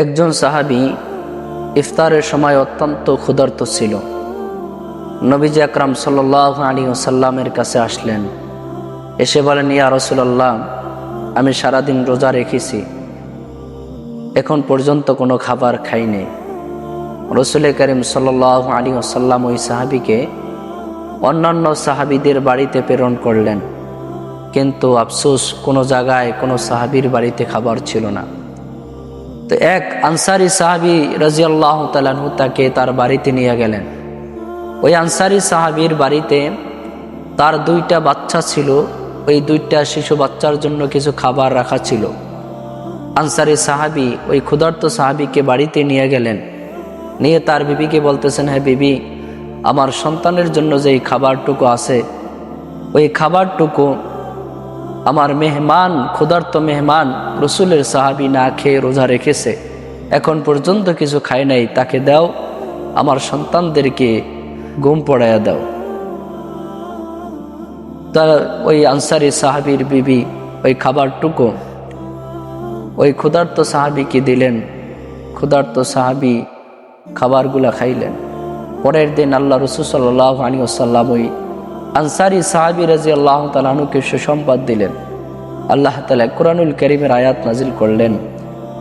একজন সাহাবী ইফতারের সময় অত্যন্ত ক্ষুধার্ত ছিল। নবীজি আকরাম সাল্লাল্লাহু আলাইহি ওয়াসাল্লামের কাছে আসলেন। এসে বলেন, ইয়া রাসূলুল্লাহ, আমি সারাদিন রোজা রেখেছি, এখন পর্যন্ত কোনো খাবার খাইনি। রাসূল করিম সাল্লাল্লাহু আলাইহি ওয়াসাল্লাম ওই সাহাবীকে অন্যান্য সাহাবীদের বাড়িতে প্রেরণ করলেন, কিন্তু আফসোস কোনো জায়গায় কোনো সাহাবীর বাড়িতে খাবার ছিল না। তো এক আনসারী সাহাবী রাদিয়াল্লাহু তাআলা আনহু তাকে তার বাড়িতে নিয়ে গেলেন। ওই আনসারী সাহাবীর বাড়িতে তার দুইটা বাচ্চা ছিল, ওই দুইটা শিশু বাচ্চার জন্য কিছু খাবার রাখা ছিল। আনসারী সাহাবী ওই ক্ষুধার্ত সাহাবীকে বাড়িতে নিয়ে গেলেন, নিয়ে তার বিবিকে বলতেছেন, হ্যাঁ বিবি, আমার সন্তানের জন্য যেই খাবারটুকু আছে, ওই খাবারটুকু আমার মেহমান, ক্ষুধার্ত মেহমান রসুলের সাহাবী না খেয়ে রোজা রেখেছে, এখন পর্যন্ত কিছু খায় নাই, তাকে দাও, আমার সন্তানদেরকে ঘুম পড়াইয়া দাও। তা ওই আনসারী সাহাবীর বিবি ওই খাবারটুকু ওই ক্ষুধার্ত সাহাবীকে দিলেন। ক্ষুধার্ত সাহাবী খাবারগুলা খাইলেন। পরের দিন আল্লাহ রাসূল সাল্লাল্লাহু আলাইহি ওয়াসাল্লাম ওই আনসারী সাহাবী রাদিয়াল্লাহু তাআলা আনহুকে সুসংবাদ দিলেন। আল্লাহ তাআলা কুরআনুল কারীমের আয়াত নাজিল করলেন,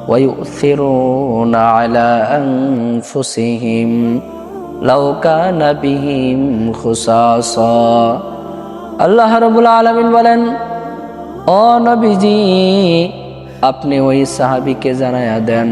ওয়ায়ুসিরুনা আলা আনফুসিহিম লাউ কানা বিহিম খুসাসা। আল্লাহ রাব্বুল আলামিন বলেন, ও নবীজি, আপনি ওই সাহাবীকে জানায়া দেন